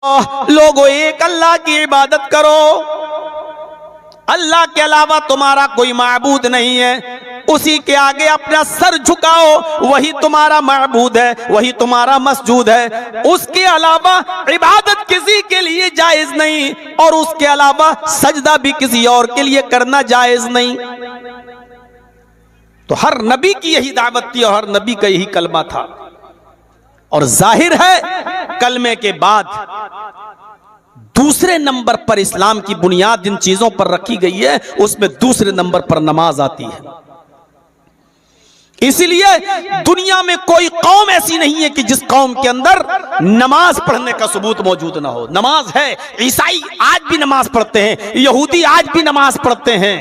लोगों एक अल्लाह की इबादत करो, अल्लाह के अलावा तुम्हारा कोई माबूद नहीं है, उसी के आगे अपना सर झुकाओ, वही तुम्हारा माबूद है, वही तुम्हारा मसजूद है। उसके अलावा इबादत किसी के लिए जायज नहीं और उसके अलावा सजदा भी किसी और के लिए करना जायज नहीं। तो हर नबी की यही दावत थी और हर नबी का यही कलमा था। और जाहिर है कलमे के बाद दूसरे नंबर पर इस्लाम की बुनियाद जिन चीजों पर रखी गई है उसमें दूसरे नंबर पर नमाज आती है। इसलिए दुनिया में कोई कौम ऐसी नहीं है कि जिस कौम के अंदर नमाज पढ़ने का सबूत मौजूद ना हो। नमाज है, ईसाई आज भी नमाज पढ़ते हैं, यहूदी आज भी नमाज पढ़ते हैं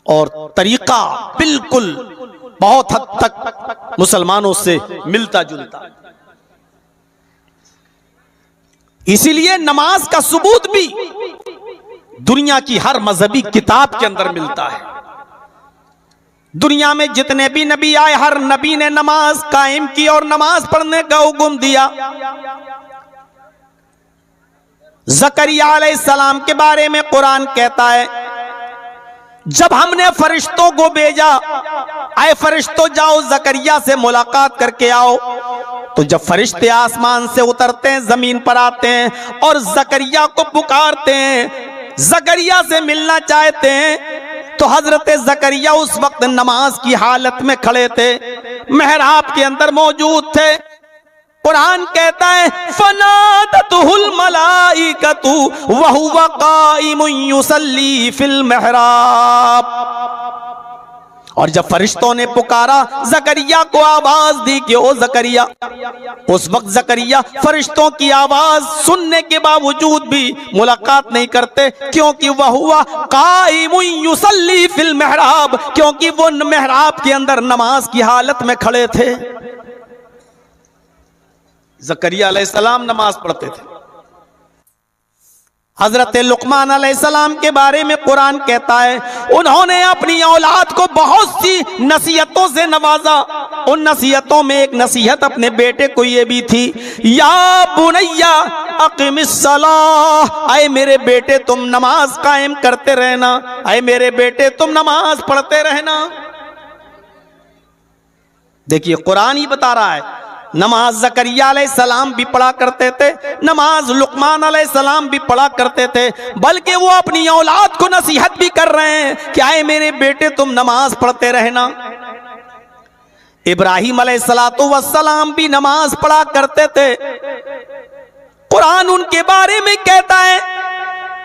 और तरीका बिल्कुल बहुत हद तक मुसलमानों से मिलता जुलता। इसीलिए नमाज का सबूत भी दुनिया की हर मजहबी किताब के अंदर मिलता है। दुनिया में जितने भी नबी आए हर नबी ने नमाज कायम की और नमाज पढ़ने का हुक्म दिया। ज़करिया अलैहिस्सलाम के बारे में कुरान कहता है, जब हमने फरिश्तों को भेजा, आए फरिश्तों जाओ ज़करिया से मुलाकात करके आओ, तो जब फरिश्ते आसमान से उतरते हैं, जमीन पर आते हैं और ज़करिया को पुकारते हैं, ज़करिया से मिलना चाहते हैं, तो हजरत ज़करिया उस वक्त नमाज की हालत में खड़े थे, मेहराब के अंदर मौजूद थे। कुरान कहता है फनादतहुल मलाइकतु व हुवा काइमुन युसल्ली फिल मेहराब। और जब फरिश्तों ने पुकारा, ज़करिया को आवाज दी कि ओ ज़करिया, उस वक्त ज़करिया फरिश्तों की आवाज सुनने के बावजूद भी मुलाकात नहीं करते, क्योंकि वह हुआ काइमुन युसल्ली फिल मेहराब, क्योंकि वो मेहराब के अंदर नमाज की हालत में खड़े थे। ज़करिया अलैहिस्सलाम नमाज पढ़ते थे। हजरत लुकमान अलैहिस्सलाम के बारे में कुरान कहता है, उन्होंने अपनी औलाद को बहुत सी नसीहतों से नवाजा। उन नसीहतों में एक नसीहत अपने बेटे को ये भी थी, या बुनैया अक़िमिस्सलाह, आए मेरे बेटे तुम नमाज कायम करते रहना, आए मेरे बेटे तुम नमाज पढ़ते रहना। देखिए कुरान ही बता रहा है, नमाज ज़करिया अलैहिस्सलाम भी पढ़ा करते थे, नमाज लुकमान अलैहिस्सलाम भी पढ़ा करते थे, बल्कि वो अपनी औलाद को नसीहत भी कर रहे हैं कि आए मेरे बेटे तुम नमाज पढ़ते रहना। इब्राहीम अलैहिस्सलातु वस्सलाम भी नमाज पढ़ा करते थे। कुरान उनके बारे में कहता है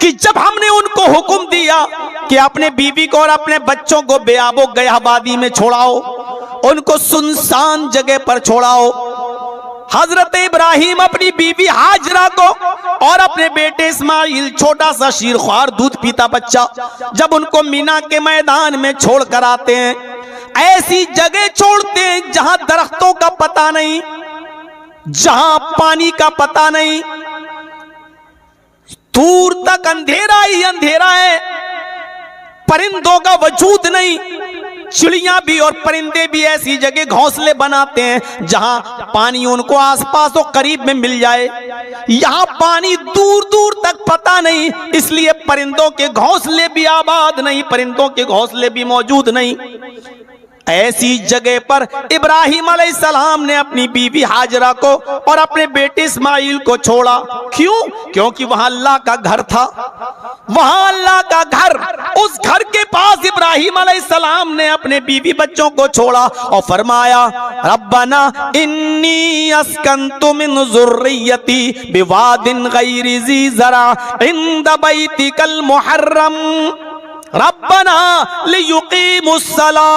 कि जब हमने उनको हुक्म दिया कि अपने बीवी को और अपने बच्चों को बेआबो गयाबादी में छोड़ाओ, उनको सुनसान जगह पर छोड़ाओ, हजरत इब्राहिम अपनी बीवी हाजरा को और अपने बेटे इस्माइल, छोटा सा शीरख्वार दूध पीता बच्चा, जब उनको मीना के मैदान में छोड़ कर आते हैं, ऐसी जगह छोड़ते हैं जहां दरख्तों का पता नहीं, जहां पानी का पता नहीं, दूर तक अंधेरा ही अंधेरा है, परिंदों का वजूद नहीं। चिड़ियां भी और परिंदे भी ऐसी जगह घोंसले बनाते हैं जहां पानी उनको आसपास और करीब में मिल जाए। यहां पानी दूर दूर तक पता नहीं, इसलिए परिंदों के घोंसले भी आबाद नहीं, परिंदों के घोंसले भी मौजूद नहीं। ऐसी जगह पर इब्राहिम अलैहिस्सलाम ने अपनी बीवी हाजरा को और अपने बेटे इस्माइल को छोड़ा। क्यों? क्योंकि वहां अल्लाह का घर था, वहां अल्लाह का घर, उस घर के पास इब्राहिम अलैहिस्सलाम ने अपने बीवी बच्चों को छोड़ा और फरमाया, रब्बना इन्नी अस्कंतु मिन ज़ुर्रियती बिवादिन गैरि ज़ी ज़रा इंद बैतिकल मुहर्रम रब्बना लियुकीमुस्सलाह।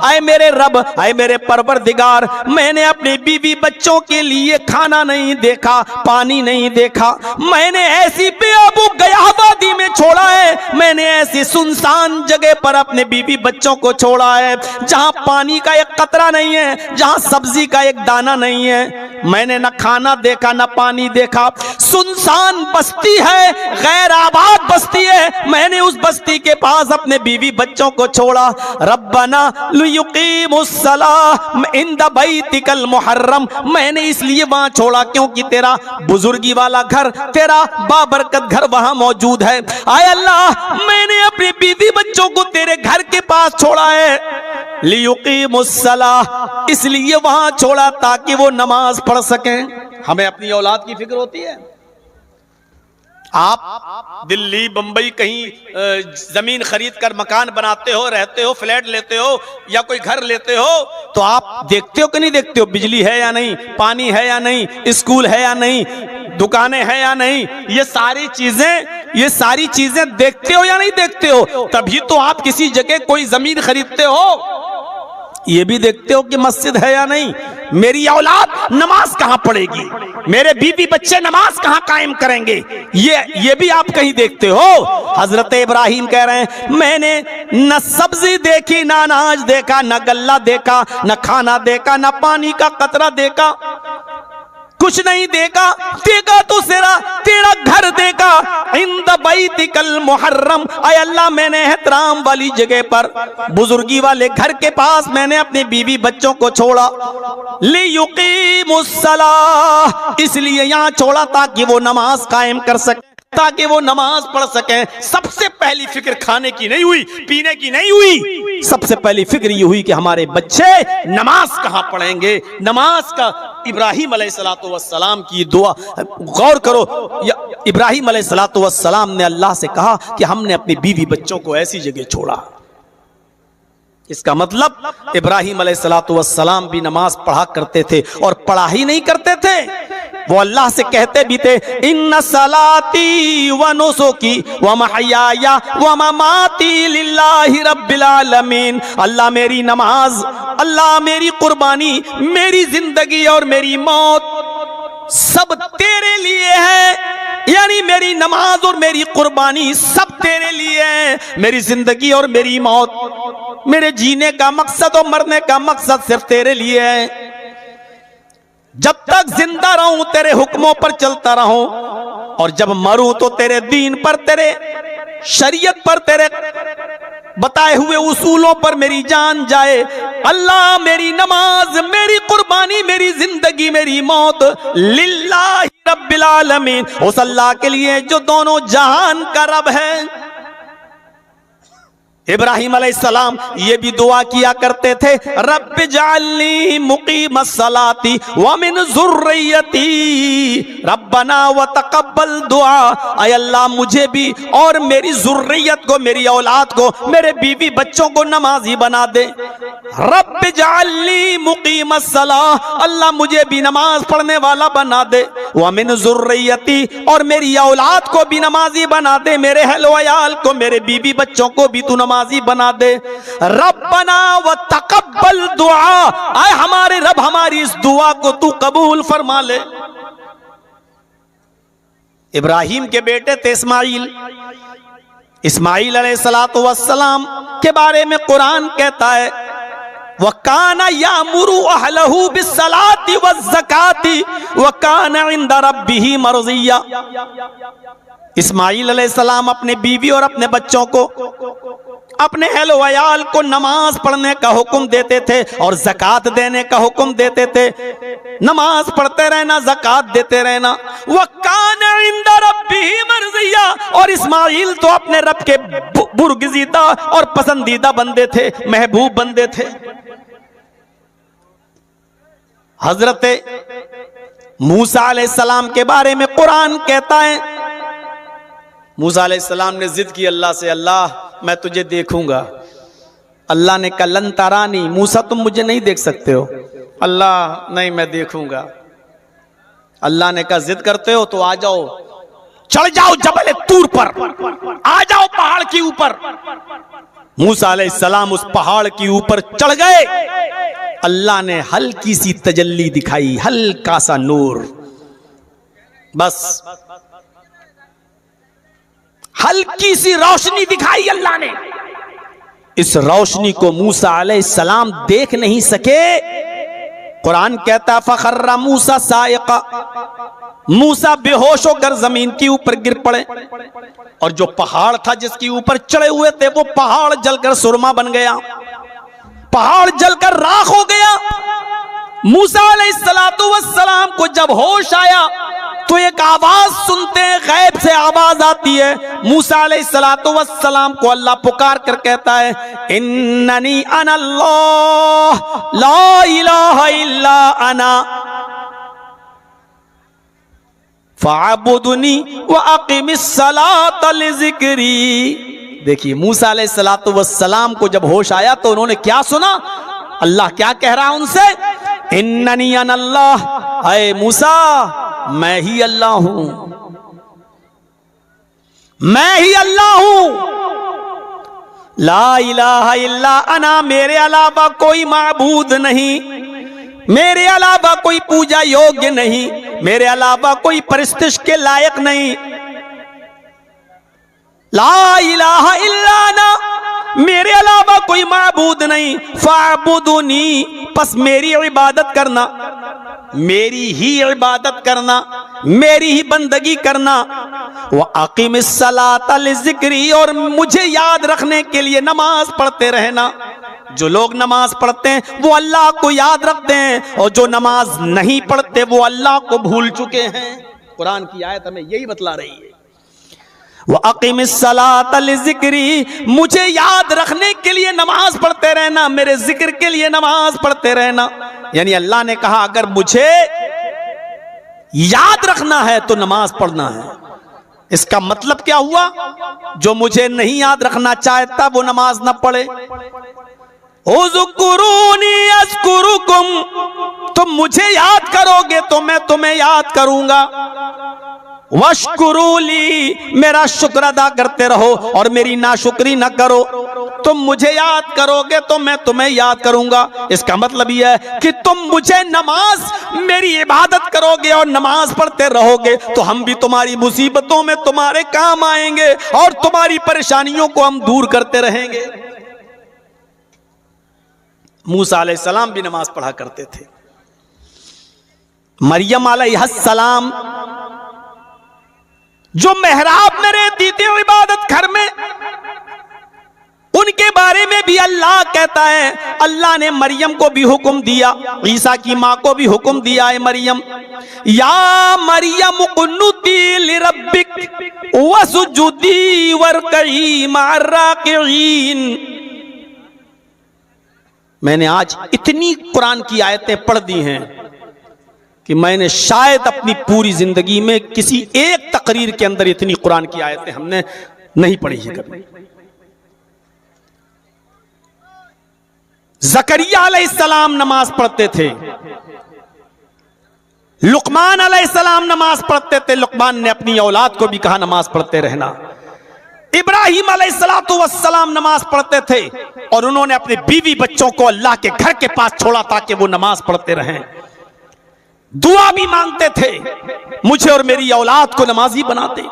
आए मेरे रब, आए मेरे परवरदिगार, मैंने अपने बीवी बच्चों के लिए खाना नहीं देखा, पानी नहीं देखा, मैंने ऐसी बेआबू गयाबादी में छोड़ा है, मैंने ऐसी सुनसान जगह पर अपने बीवी बच्चों को छोड़ा है जहां पानी का एक कतरा नहीं है, जहां सब्जी का एक दाना नहीं है। मैंने न खाना देखा न पानी देखा, सुनसान बस्ती है, गैर आबाद बस्ती है, मैंने उस बस्ती के पास अपने बीवी बच्चों को छोड़ा। रब्बना लियुकीमुस्सलाह इंद बैतिकल मुहर्रम, मैंने इसलिए वहां छोड़ा क्योंकि तेरा बुजुर्गी वाला घर, तेरा बाबरकत घर वहां मौजूद है। आय अल्लाह, मैंने अपने बीवी बच्चों को तेरे घर के पास छोड़ा है, लियुकीमुस्सलाह, इसलिए वहां छोड़ा ताकि वो नमाज पढ़ सकें। हमें अपनी औलाद की फिक्र होती है। आप दिल्ली बंबई कहीं जमीन खरीद कर मकान बनाते हो, रहते हो, फ्लैट लेते हो या कोई घर लेते हो, तो आप देखते हो कि नहीं देखते हो बिजली है या नहीं, पानी है या नहीं, स्कूल है या नहीं, दुकानें हैं या नहीं, ये सारी चीजें देखते हो या नहीं देखते हो? तभी तो आप किसी जगह कोई जमीन खरीदते हो। ये भी देखते हो कि मस्जिद है या नहीं, मेरी औलाद नमाज कहां पढ़ेगी, मेरे बीवी बच्चे नमाज कहां कायम करेंगे, ये भी आप कहीं देखते हो। हजरत इब्राहिम कह रहे हैं, मैंने न सब्जी देखी, ना अनाज देखा, न गल्ला देखा, न खाना देखा, न पानी का कतरा देखा, कुछ नहीं देखा। देखा तो तेरा घर देखा, इंद बैतिकल मुहर्रम, अय अल्लाह, मैंने एहतराम वाली जगह पर, बुजुर्गी वाले घर के पास मैंने अपने बीवी बच्चों को छोड़ा। लियुकीमुस्सलाह, इसलिए यहां छोड़ा ताकि वो नमाज कायम कर सके, ताकि वो नमाज पढ़ सकें। सबसे पहली फिक्र खाने की नहीं हुई, पीने की नहीं हुई, सबसे पहली फिक्र ये हुई कि हमारे बच्चे नमाज कहां पढ़ेंगे। नमाज का इब्राहिम अलैहिस्सलातु वस्सलाम की दुआ, गौर करो, इब्राहिम अलैहिस्सलातु वस्सलाम ने अल्लाह से कहा कि हमने अपनी बीवी बच्चों को ऐसी जगह छोड़ा। इसका मतलब इब्राहिम अलैहिस्सलातु वस्सलाम भी नमाज पढ़ा करते थे, और पढ़ा ही नहीं करते थे, वो अल्लाह से कहते भी थे, इन्ना सलाती व नुसुकी व महयाया व ममाती लिल्लाहि रब्बिल आलमीन। अल्लाह मेरी नमाज, अल्लाह मेरी कुर्बानी, मेरी जिंदगी और मेरी मौत सब तेरे लिए है, यानी मेरी नमाज और मेरी कुर्बानी सब तेरे लिए है। मेरी जिंदगी और मेरी मौत, मेरे जीने का मकसद और मरने का मकसद सिर्फ तेरे लिए है। जब तक जिंदा रहूं तेरे हुक्मों पर चलता रहूं, और जब मरूं तो तेरे दीन पर, तेरे शरीयत पर, तेरे बताए हुए उसूलों पर मेरी जान जाए। अल्लाह मेरी नमाज, मेरी कुर्बानी, मेरी जिंदगी, मेरी मौत लिल्लाहि रब्बिल आलमीन, उस अल्लाह के लिए जो दोनों जहान का रब है। इब्राहिम अलैहिस्सलाम ये भी दुआ किया करते थे, रब्बि जअलनी मुकीमस्सलाती व मिन ज़ुर्रियती रब्बना व तक़ब्बल दुआ। ऐ अल्लाह, मुझे भी और मेरी ज़ुर्रियत को, मेरी औलाद को, मेरे बीवी बच्चों को नमाजी बना दे। रब्बि जअलनी मुकीमस्सलाह, अल्लाह मुझे भी नमाज पढ़ने वाला बना दे। व मिन ज़ुर्रियती, और मेरी औलाद को भी नमाजी बना दे, मेरे अहल वयाल को, मेरे बीवी बच्चों को भी तू नमाजी बना दे। रब्बना व तक़ब्बल दुआ, आए हमारे रब, हमारी इस दुआ को तू कबूल फरमा ले। इब्राहिम के बेटे थे इस्माइल। इस्माइल अलैहिस्सलातु वस्सलाम के बारे में कुरान कहता है, वकाना यामुरु अहलहु बिस्सलाति वज़्ज़काति वकाना इंद रब्बिही मर्ज़िया। इस्माइल अलैहिस्सलाम अपने बीवी और अपने बच्चों को, अपने अहल वयाल को नमाज पढ़ने का हुक्म देते थे और ज़कात देने का हुक्म देते थे। नमाज पढ़ते रहना, ज़कात देते रहना। वकाना इंद रब्बिही मर्ज़िया, और इस्माइल तो अपने रब के बुर्गज़ीदा और पसंदीदा बंदे थे, महबूब बंदे थे। हजरत मूसा अलैहिस्सलाम के बारे में कुरान कहता है, मूसा अलैहिस्सलाम ने जिद की अल्लाह से, अल्लाह मैं तुझे देखूंगा। अल्लाह ने कहा लन तरानी, मूसा तुम मुझे नहीं देख सकते हो। अल्लाह नहीं, मैं देखूंगा। अल्लाह ने कहा जिद करते हो तो आ जाओ, चढ़ जाओ जबल तूर पर, आ जाओ पहाड़ के ऊपर। मूसा अलैहिस्सलाम उस पहाड़ के ऊपर चढ़ गए। अल्लाह ने हल्की सी तजल्ली दिखाई, हल्का सा नूर, बस हल्की सी रोशनी दिखाई अल्लाह ने। इस रोशनी को मूसा अलैहिस्सलाम देख नहीं सके। कुरान कहता फखर्रा मूसा साइका, मूसा बेहोश होकर जमीन के ऊपर गिर पड़े और जो पहाड़ था जिसके ऊपर चढ़े हुए थे वो पहाड़ जलकर सुरमा बन गया, पहाड़ जलकर राख हो गया। मूसा अलैहिस्सलातु वस्सलाम को जब होश आया तो एक आवाज सुनते हैं, गैब से आवाज आती है। मूसा अलैहिस्सलातु वस्सलाम को अल्लाह पुकार कर कहता है, इन्ननी अनल्लाह ला इलाहा इल्ला अना फ़अब्दुनी व अक़िमिस सलाता लिज़िक्री। देखिए मूसा अलैहिस्सलातु वस्सलाम को जब होश आया तो उन्होंने क्या सुना, अल्लाह क्या कह रहा है उनसे, इन्ननी अनल्लाह, अय मूसा मैं ही अल्लाह हूं, मैं ही अल्लाह हूं, ला इलाहा इल्ला अना, मेरे अलावा कोई माबूद नहीं, मेरे अलावा कोई पूजा योग्य नहीं, मेरे अलावा कोई परिस्तिश के लायक नहीं, ला इलाहा इल्ला अना, मेरे अलावा कोई माबूद नहीं, फ़अब्दुनी, बस मेरी इबादत करना, मेरी ही इबादत करना, मेरी ही बंदगी करना, व अक़िमिस सलाता लिज़िक्री, और मुझे याद रखने के लिए नमाज पढ़ते रहना। जो लोग नमाज पढ़ते हैं वो अल्लाह को याद रखते हैं और जो नमाज नहीं पढ़ते वो अल्लाह को भूल चुके हैं। कुरान की आयत हमें यही बतला रही है, वो अक़िमिस सलाता लिज़िक्री, मुझे याद रखने के लिए नमाज पढ़ते रहना, मेरे जिक्र के लिए नमाज पढ़ते रहना। यानी अल्लाह ने कहा अगर मुझे याद रखना है तो नमाज पढ़ना है। इसका मतलब क्या हुआ, जो मुझे नहीं याद रखना चाहता वो नमाज ना पढ़े। उज़्कुरूनी अज़्कुरुकुम, तुम मुझे याद करोगे तो मैं तुम्हें याद करूंगा। वश्कुरूली, मेरा शुक्र अदा करते रहो और मेरी नाशुक्री न करो। तुम मुझे याद करोगे तो मैं तुम्हें याद करूंगा। इसका मतलब यह है कि तुम मुझे नमाज, मेरी इबादत करोगे और नमाज पढ़ते रहोगे तो हम भी तुम्हारी मुसीबतों में तुम्हारे काम आएंगे और तुम्हारी परेशानियों को हम दूर करते रहेंगे। मूसा अलैहिस्सलाम भी नमाज पढ़ा करते थे। मरियम अलैहिस्सलाम जो मेहराब में रहती थी इबादत घर में, उनके बारे में भी अल्लाह कहता है, अल्लाह ने मरियम को भी हुक्म दिया, ईसा की मां को भी हुक्म दिया है, मरियम या मरियम कुन्नुती लिरब्बिक वसजुदी वरकई मअर राकिईन। मैंने आज इतनी कुरान की आयतें पढ़ दी हैं कि मैंने शायद अपनी पूरी जिंदगी में किसी एक तकरीर के अंदर इतनी कुरान की आयतें हमने नहीं पढ़ी है कभी। ज़करिया अलैहिस्सलाम नमाज पढ़ते थे, लुकमान अलैहिस्सलाम नमाज पढ़ते थे, लुकमान ने अपनी औलाद को भी कहा नमाज पढ़ते रहना। इब्राहिम अलैहिस्सलातु वस्सलाम नमाज पढ़ते थे और उन्होंने अपने बीवी बच्चों को अल्लाह के घर के पास छोड़ा ताकि वो नमाज पढ़ते रहें। दुआ भी मांगते थे, मुझे और मेरी औलाद को नमाजी बना दे।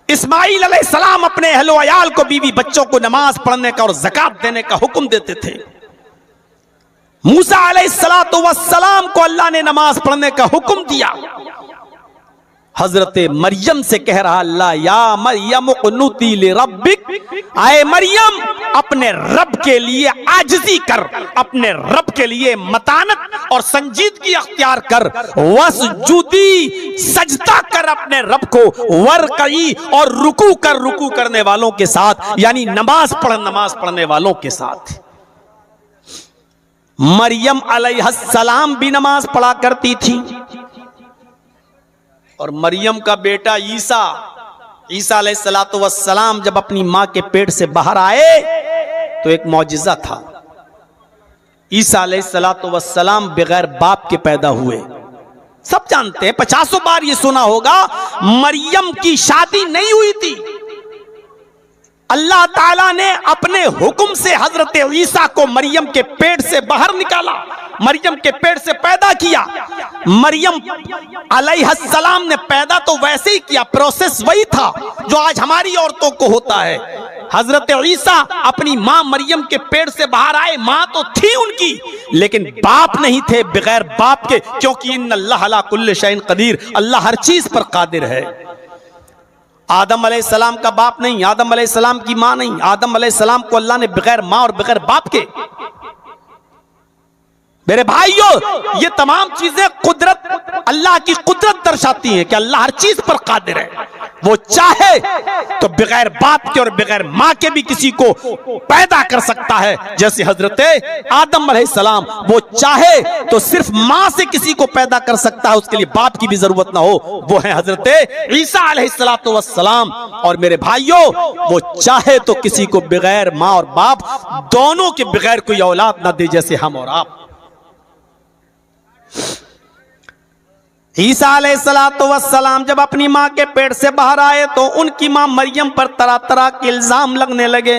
इस्माइल अलैहिस्सलाम अपने अहलो अयाल को, बीवी बच्चों को नमाज पढ़ने का और ज़कात देने का हुक्म देते थे। मूसा अलैहिस्सलातु वस्सलाम को अल्लाह ने नमाज पढ़ने का हुक्म दिया। हजरत मरियम से कह रहा अल्लाह, या मरियम कुन्नुती लिरब्बिक, आए मरियम अपने रब के लिए आजिज़ी कर, अपने रब के लिए मतानत और संजीदगी अख्तियार कर, वसजुदी, सजदा कर अपने रब को, वरकई, और रुकू कर, रुकू करने वालों के साथ, यानी नमाज पढ़ने वालों के साथ। मरियम अलैहिस्सलाम भी नमाज पढ़ा करती थी और मरियम का बेटा ईसा अलैहिस्सलातु वस्सलाम जब अपनी मां के पेट से बाहर आए तो एक मौजिज़ा था। ईसा अलैहिस्सलातु वस्सलाम बगैर बाप के पैदा हुए। सब जानते हैं, 50 बार ये सुना होगा, मरियम की शादी नहीं हुई थी। अल्लाह ताला ने अपने हुक्म से हजरत ईसा को मरियम के पेट से बाहर निकाला, मरियम के पेट से पैदा किया। मरियम अलैहिस्सलाम ने पैदा तो वैसे ही किया, प्रोसेस वही था जो आज हमारी औरतों को होता है। हजरत ईसा अपनी मां मरियम के पेट से बाहर आए, मां तो थी उनकी, लेकिन बाप नहीं थे बगैर बाप के, क्योंकि इन्नल्लाह अला कुल्लि शैइन कदीर, अल्लाह हर चीज पर कादिर है। आदम अलैहिस्सलाम का बाप नहीं, आदम अलैहिस्सलाम की मां नहीं, आदम अलैहिस्सलाम को अल्लाह ने बगैर मां और बगैर बाप के। मेरे भाइयों, ये तमाम चीजें कुदरत, अल्लाह की कुदरत दर्शाती हैं कि अल्लाह हर चीज पर कादिर है। वो चाहे तो बगैर बाप के और बगैर मां के भी किसी को पैदा कर सकता है, जैसे हजरत आदम अलैहिस्सलाम, वो चाहे तो सिर्फ मां से किसी को पैदा कर सकता है, उसके लिए बाप की भी जरूरत ना हो, वो है हजरत ईसा अलैहिस्सलातु वस्सलाम। और मेरे भाइयों, वो चाहे तो किसी को बगैर मां और बाप दोनों के बगैर कोई औलाद ना दे, जैसे हम और आप। ईसा अलैहिस्सलातु वस्सलाम जब अपनी मां के पेट से बाहर आए तो उनकी मां मरियम पर तरह तरह के इल्जाम लगने लगे।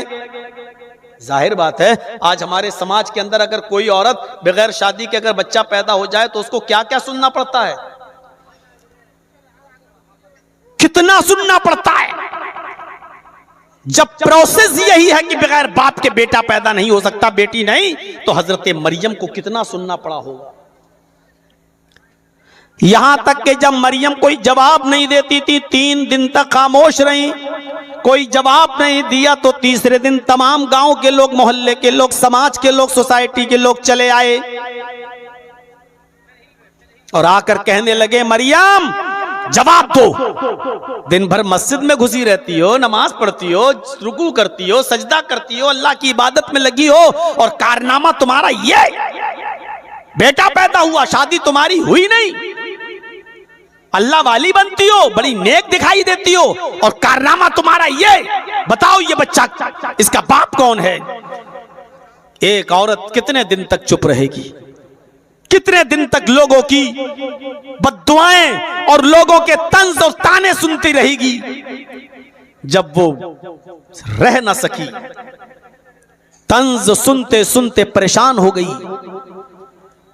जाहिर बात है, आज हमारे समाज के अंदर अगर कोई औरत बगैर शादी के अगर बच्चा पैदा हो जाए तो उसको क्या क्या सुनना पड़ता है, कितना सुनना पड़ता है। जब प्रोसेस यही है कि बगैर बाप के बेटा पैदा नहीं हो सकता, बेटी नहीं, तो हजरत मरियम को कितना सुनना पड़ा होगा। यहां तक कि जब मरियम कोई जवाब नहीं देती थी, 3 दिन तक खामोश रही, कोई जवाब नहीं दिया, तो तीसरे दिन तमाम गांव के लोग, मोहल्ले के लोग, समाज के लोग, सोसाइटी के लोग चले आए और आकर कहने लगे, मरियम जवाब दो। दिन भर मस्जिद में घुसी रहती हो, नमाज पढ़ती हो, रुकू करती हो, सजदा करती हो, अल्लाह की इबादत में लगी हो, और कारनामा तुम्हारा ये, बेटा पैदा हुआ, शादी तुम्हारी हुई नहीं, अल्लाह वाली बनती हो, बड़ी नेक दिखाई देती हो, और कारनामा तुम्हारा ये, बताओ ये बच्चा, इसका बाप कौन है। एक औरत कितने दिन तक चुप रहेगी, कितने दिन तक लोगों की बद्दुआएं और लोगों के तंज और ताने सुनती रहेगी। जब वो रह ना सकी, तंज सुनते सुनते परेशान हो गई,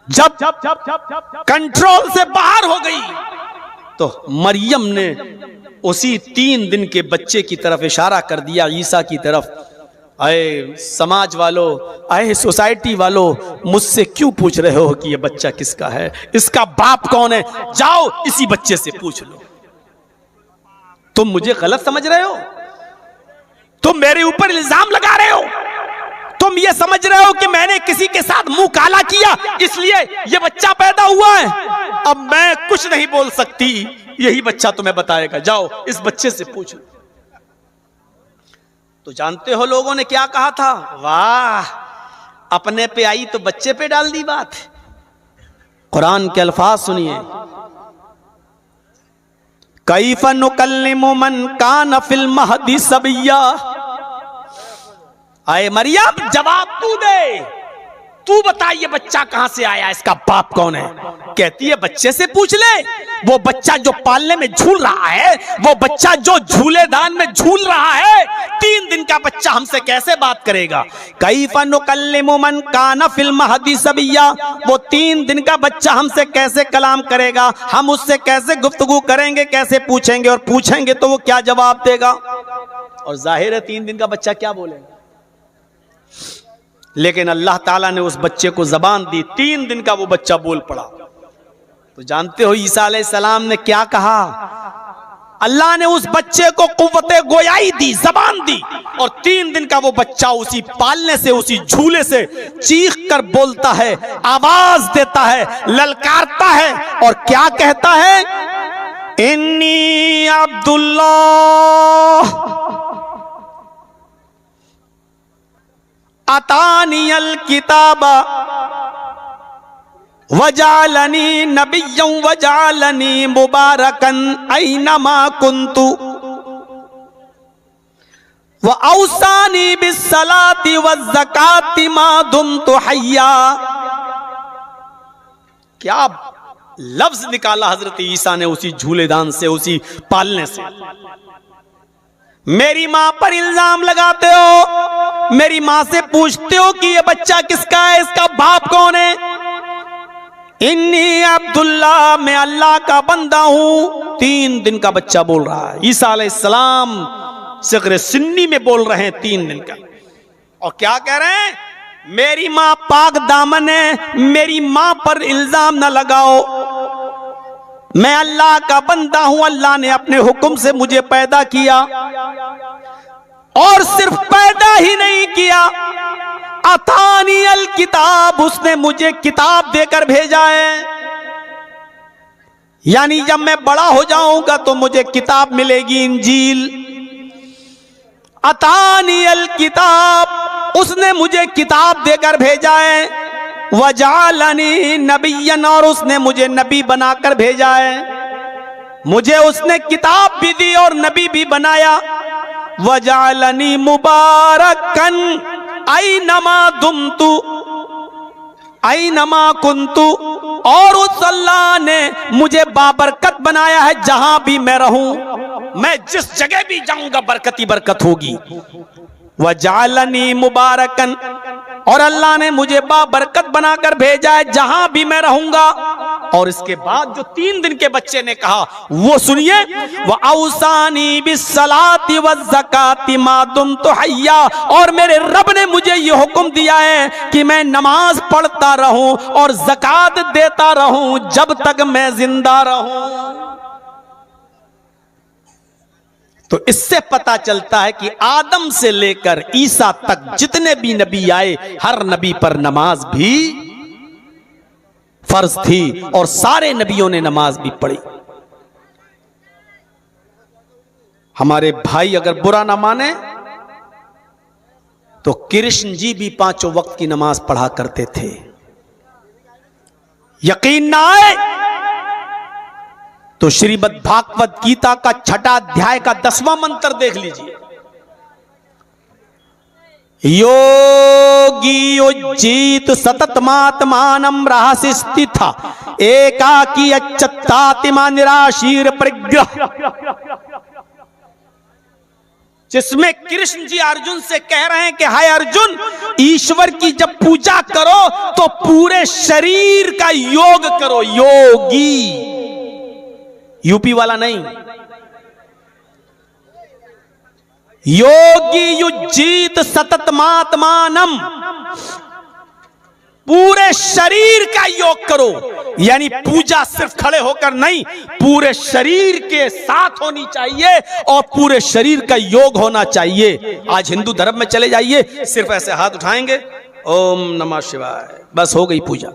जब कंट्रोल से बाहर हो गई, तो मरियम ने उसी 3 दिन के बच्चे की तरफ इशारा कर दिया, ईसा की तरफ। आए समाज वालों, आए सोसाइटी वालों, मुझसे क्यों पूछ रहे हो कि ये बच्चा किसका है, इसका बाप कौन है, जाओ इसी बच्चे से पूछ लो। तुम मुझे गलत समझ रहे हो, तुम मेरे ऊपर इल्जाम लगा रहे हो, तुम ये समझ रहे हो कि मैंने किसी के साथ मुंह काला किया इसलिए ये बच्चा पैदा हुआ है। अब मैं कुछ नहीं बोल सकती, यही बच्चा तुम्हें बताएगा, जाओ इस बच्चे से पूछ लो। तो जानते हो लोगों ने क्या कहा था, वाह अपने पे आई तो बच्चे पे डाल दी बात। कुरान के अल्फाज सुनिए, कैफ़ नुकल्लिमु मन कान फिल महदी सबिया। आए मरियम जवाब तू दे, तू बता ये बच्चा कहां से आया, इसका बाप कौन है। कहती है बच्चे से पूछ ले, वो बच्चा जो पालने में झूल रहा है, वो बच्चा जो झूलेदान में झूल रहा है, 3 दिन का बच्चा हमसे कैसे बात करेगा। कैफ़ नुकल्लिमु मन कान फिल महदी सबिया, वो 3 दिन का बच्चा हमसे कैसे कलाम करेगा, हम उससे कैसे गुफ्तगू करेंगे, कैसे पूछेंगे, और पूछेंगे तो वो क्या जवाब देगा। और जाहिर है 3 दिन का बच्चा क्या बोलेगा, लेकिन अल्लाह ताला ने उस बच्चे को जबान दी, 3 दिन का वो बच्चा बोल पड़ा। तो जानते हो ईसा अलैहिस्सलाम ने क्या कहा, अल्लाह ने उस बच्चे को कुव्वते गोयाई दी, जबान दी, और 3 दिन का वो बच्चा उसी पालने से, उसी झूले से चीख कर बोलता है, आवाज देता है, ललकारता है, और क्या कहता है, इन्नी अब्दुल्लाह अतानियल किताबा वजालनी नबिय्यं वजालनी मुबारकन ऐनमा कुन्तु व औसानी बिस्सलाति वज़्ज़काति मा दुम्तु हय्या। क्या लफ्ज निकाला हजरत ईसा ने उसी झूलेदान से, उसी पालने से। मेरी मां पर इल्जाम लगाते हो, मेरी मां से पूछते हो कि ये बच्चा किसका है, इसका बाप कौन है। इन्नी अब्दुल्ला, मैं अल्लाह का बंदा हूं। 3 दिन का बच्चा बोल रहा है। ईसा अलैहिस्सलाम सिगरे सिन्नी में बोल रहे हैं 3 दिन का। और क्या कह रहे हैं? मेरी मां पाक दामन है, मेरी मां पर इल्जाम न लगाओ, मैं अल्लाह का बंदा हूं, अल्लाह ने अपने हुक्म से मुझे पैदा किया, और सिर्फ पैदा ही नहीं किया, अतानी अल किताब, उसने मुझे किताब देकर भेजा है। यानी जब मैं बड़ा हो जाऊंगा तो मुझे किताब मिलेगी, इंजील। अतानी अल किताब, उसने मुझे किताब देकर भेजा है। वजालनी नबिय्यन, और उसने मुझे नबी बनाकर भेजा है। मुझे उसने किताब भी दी और नबी भी बनाया। वजालनी मुबारकन ऐनमा दुमतु ऐनमा कुंतु, और उस अल्लाह ने मुझे बाबरकत बनाया है, जहां भी मैं रहूं, मैं जिस जगह भी जाऊंगा बरकत ही बरकत होगी। वजालनी मुबारकन, और अल्लाह ने मुझे बाबरकत बनाकर भेजा है जहां भी मैं रहूंगा। और इसके बाद जो 3 दिन के बच्चे ने कहा वो सुनिए, व औसानी बिस्सलाति वज़्ज़काति मा दुमतु हय्या, और मेरे रब ने मुझे ये हुक्म दिया है कि मैं नमाज पढ़ता रहूं और ज़कात देता रहूं जब तक मैं जिंदा रहूं। तो इससे पता चलता है कि आदम से लेकर ईसा तक जितने भी नबी आए, हर नबी पर नमाज भी फर्ज थी, और सारे नबियों ने नमाज भी पढ़ी। हमारे भाई अगर बुरा ना माने तो कृष्ण जी भी 5 वक्त की नमाज पढ़ा करते थे। यकीन ना आए तो श्रीमद् भागवत गीता का 6ठा अध्याय का 10वां मंत्र देख लीजिए। योगी उज्जीत सततमात्मानं रहसि स्थिता एकाकी अच्युतात्मा निराशीर परिग्रह, जिसमें कृष्ण जी अर्जुन से कह रहे हैं कि हाय अर्जुन, ईश्वर की जब पूजा करो तो पूरे शरीर का योग करो। योगी, यूपी वाला नहीं, योगी युज्जीत सततमात्मानम, पूरे शरीर का योग करो। यानी पूजा सिर्फ खड़े होकर नहीं, पूरे शरीर के साथ होनी चाहिए और पूरे शरीर का योग होना चाहिए। आज हिंदू धर्म में चले जाइए, सिर्फ ऐसे हाथ उठाएंगे, ओम नमः शिवाय, बस हो गई पूजा।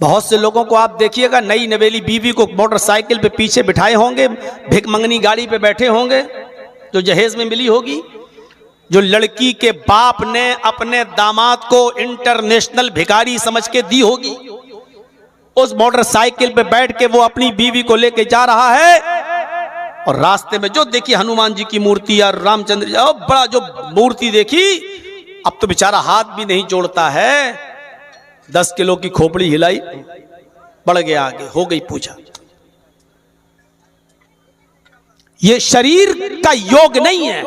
बहुत से लोगों को आप देखिएगा, नई नवेली बीवी को मोटरसाइकिल पे पीछे बिठाए होंगे, भिख मंगनी गाड़ी पे बैठे होंगे जो जहेज में मिली होगी। जो लड़की के बाप ने अपने दामाद को इंटरनेशनल भिखारी समझ के दी होगी, उस मोटरसाइकिल पे बैठ के वो अपनी बीवी को लेके जा रहा है, और रास्ते में जो देखी हनुमान जी की मूर्ति या रामचंद्र जी, बड़ा जो मूर्ति देखी, अब तो बेचारा हाथ भी नहीं जोड़ता है, 10 किलो की खोपड़ी हिलाई, बढ़ गया आगे, हो गई पूजा। ये शरीर का योग नहीं है,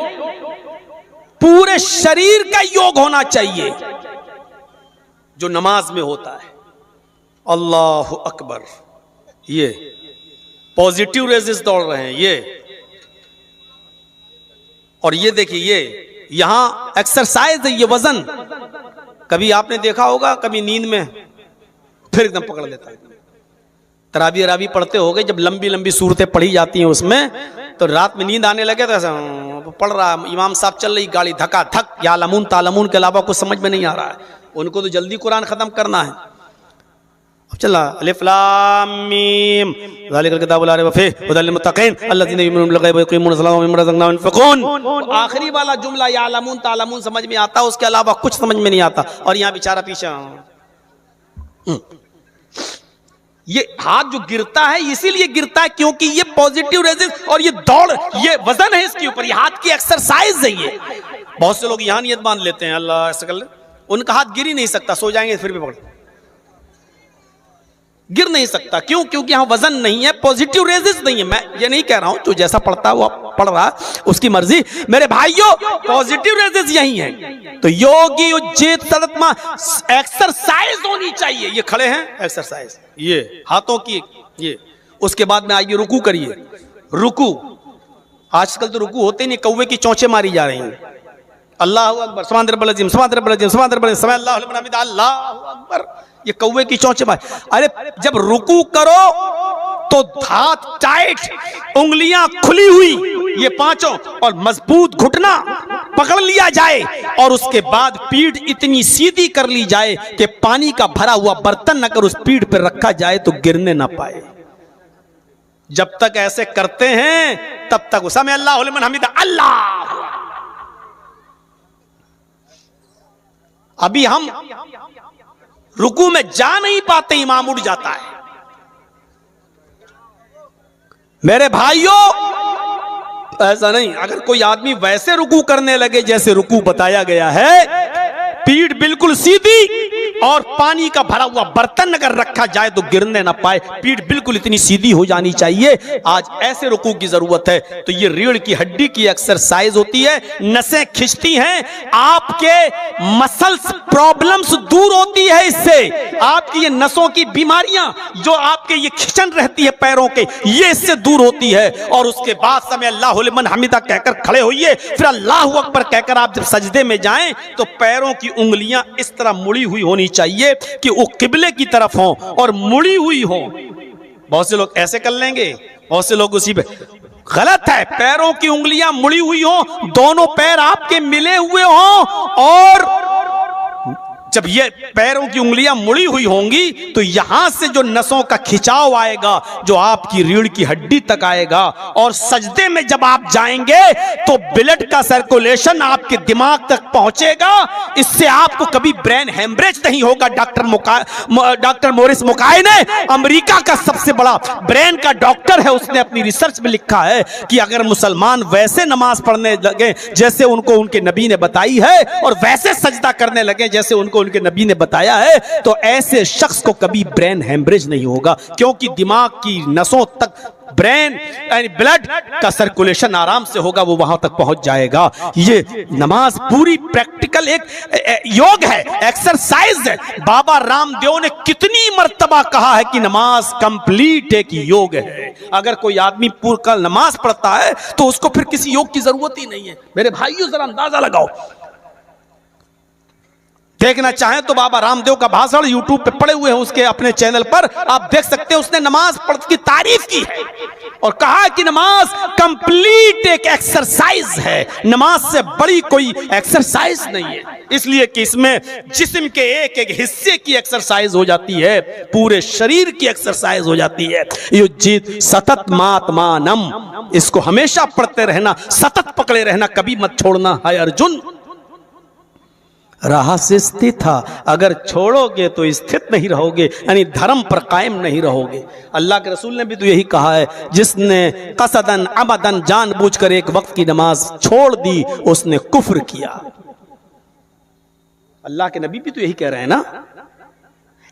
पूरे शरीर का योग होना चाहिए जो नमाज में होता है। अल्लाह अकबर, ये पॉजिटिव रेजेस दौड़ रहे हैं ये, और ये देखिए, ये यहां एक्सरसाइज है, ये वजन। कभी आपने देखा होगा, कभी नींद में फिर एकदम पकड़ लेता है। तरावी अरावी पढ़ते होगे, जब लंबी लंबी सूरतें पढ़ी जाती हैं उसमें, तो रात में नींद आने लगे तो ऐसा पढ़ रहा, इमाम साहब चल रही गाड़ी धक्का धक, या लमून तालमून के अलावा कुछ समझ में नहीं आ रहा है। उनको तो जल्दी कुरान खत्म करना है। अब चला अलिफ लाम मीम ज़ालिकल किताबु ला रैब फीह हुदल लिल-मुत्तक़ीन अल्लज़ीना युमिनूना बिल ग़ैबि व युक़ीमूना अस्सलाता व मिम्मा रज़क़नाहुम युनफ़िक़ून। आखिरी वाला जुमला या लमून तालमून समझ में आता, उसके अलावा कुछ समझ में नहीं आता। और यहाँ बेचारा पीछे, ये हाथ जो गिरता है इसीलिए गिरता है क्योंकि ये पॉजिटिव रेजिस और ये दौड़, ये वजन है इसके ऊपर, ये हाथ की एक्सरसाइज है ये। बहुत से लोग यहाँ नियत बांध लेते हैं, अल्लाह ऐसा कर ले, उनका हाथ गिर ही नहीं सकता, सो जाएंगे फिर भी पकड़, गिर नहीं सकता। क्यों? क्योंकि यहाँ वजन नहीं है, पॉजिटिव रेजिस नहीं है। मैं ये नहीं कह रहा हूं जो जैसा पढ़ता है वो पढ़ रहा, उसकी मर्जी। मेरे भाइयों, पॉजिटिव रेजिस यही है। तो योगी उज्जित सततमा, एक्सरसाइज होनी चाहिए। ये खड़े हैं, एक्सरसाइज, ये हाथों की, ये। उसके बाद में आइए रुकू करिए, रुकू, आजकल तो रुकू होते नहीं, कौवे की चोंचे मारी जा रही हैं। अल्लाह अकबर, सुभान रब्बिल अज़ीम, सुभान रब्बिल अज़ीम, सुभान रब्बिल अज़ीम, अल्लाहु लिमन हमिदा, अल्लाहु अकबर। ये कौवे की चोंचे मार। अरे जब रुकू करो तो हाथ टाइट, उंगलियां खुली हुई, ये पांचों, और मजबूत घुटना पकड़ लिया जाए, और उसके बाद पीठ इतनी सीधी कर ली जाए कि पानी का भरा हुआ बर्तन अगर उस पीठ पर रखा जाए तो गिरने ना पाए। जब तक ऐसे करते हैं तब तक समी अल्लाहु लिमन हमिदा, अल्लाह। अभी हम रुकू में जा नहीं पाते, इमाम उठ जाता है। मेरे भाइयों, ऐसा नहीं। अगर कोई आदमी वैसे रुकू करने लगे जैसे रुकू बताया गया है, पीठ बिल्कुल सीधी और पानी का भरा हुआ बर्तन अगर रखा जाए तो गिरने ना पाए, पीठ बिल्कुल इतनी सीधी हो जानी चाहिए। आज ऐसे रुकू की जरूरत है। तो ये रीढ़ की हड्डी की एक्सरसाइज होती है, नसें खिंचती हैं, आपके मसल्स प्रॉब्लम्स दूर होती है इससे। आपकी ये नसों की बीमारियां जो आपके ये खिंचन रहती है पैरों के, ये इससे दूर होती है। और उसके बाद समय अल्लाहु लिमन हमिदा कहकर खड़े होइए, फिर अल्लाहु अकबर कहकर आप जब सजदे में जाएं तो पैरों की उंगलियां इस तरह मुड़ी हुई होनी चाहिए कि वो किबले की तरफ हो और मुड़ी हुई हो। बहुत से लोग ऐसे कर लेंगे, बहुत से लोग उसी पे, गलत है। पैरों की उंगलियां मुड़ी हुई हो, दोनों पैर आपके मिले हुए हो, और जब ये पैरों की उंगलियां मुड़ी हुई होंगी तो यहां से जो नसों का खिंचाव आएगा जो आपकी रीढ़ की हड्डी तक आएगा, और सजदे में जब आप जाएंगे तो ब्लड का सर्कुलेशन आपके दिमाग तक पहुंचेगा। इससे आपको कभी ब्रेन हेमरेज नहीं होगा। डॉक्टर मोरिस मुकाई ने, अमेरिका का सबसे बड़ा ब्रेन का डॉक्टर है, उसने अपनी रिसर्च में लिखा है कि अगर मुसलमान वैसे नमाज पढ़ने लगे जैसे उनको उनके नबी ने बताई है, और वैसे सजदा करने लगे जैसे उनको उनके नबी ने बताया है, तो ऐसे शख्स को कभी ब्रेन हेमरेज नहीं होगा, क्योंकि दिमाग की नसों तक ब्रेन यानी ब्लड का सर्कुलेशन आराम से होगा, वो वहां तक पहुंच जाएगा। ये नमाज पूरी प्रैक्टिकल एक योग है, एक्सरसाइज है। बाबा रामदेव ने कितनी मर्तबा कहा है कि नमाज कंप्लीट एक योग है। अगर कोई आदमी पूरा नमाज पढ़ता है तो उसको फिर किसी योग की जरूरत ही नहीं है। मेरे भाइयों, जरा अंदाजा लगाओ। देखना चाहें तो बाबा रामदेव का भाषण यूट्यूब पे पड़े हुए हैं, उसके अपने चैनल पर आप देख सकते हैं। उसने नमाज पढ़ की तारीफ की है और कहा कि नमाज कंप्लीट एक एक्सरसाइज है, नमाज से बड़ी कोई एक्सरसाइज नहीं है, इसलिए कि इसमें जिस्म के एक एक हिस्से की एक्सरसाइज हो जाती है, पूरे शरीर की एक्सरसाइज हो जाती है। युज्जित सतत मात्मानम, इसको हमेशा पढ़ते रहना, सतत पकड़े रहना, कभी मत छोड़ना है अर्जुन। राह से स्थित था, अगर छोड़ोगे तो स्थित नहीं रहोगे, यानी धर्म पर कायम नहीं रहोगे। अल्लाह के रसूल ने भी तो यही कहा है, जिसने कसदन अबदन जानबूझकर एक वक्त की नमाज छोड़ दी उसने कुफ्र किया। अल्लाह के नबी भी तो यही कह रहे हैं ना,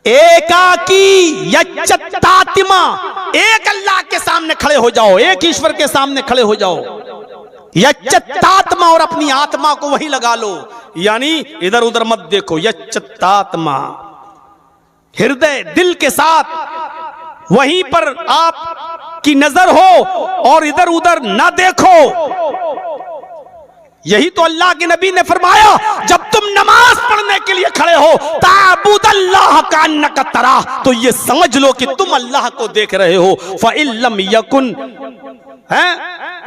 एकाकी यच्चत्तात्मा, एक अल्लाह के सामने खड़े हो जाओ, एक ईश्वर के सामने खड़े हो जाओ, यच्चत्तात्मा, और अपनी आत्मा को वही लगा लो, यानी इधर उधर मत देखो। यच्चत्तात्मा, हृदय दिल के साथ वहीं पर आप की नजर हो और इधर उधर ना देखो। यही तो अल्लाह के नबी ने फरमाया, जब तुम नमाज पढ़ने के लिए खड़े हो, ताबुदल्लाह कान्नका तराह, तो ये समझ लो कि तुम अल्लाह को देख रहे हो। फ़इल्लम यकुन,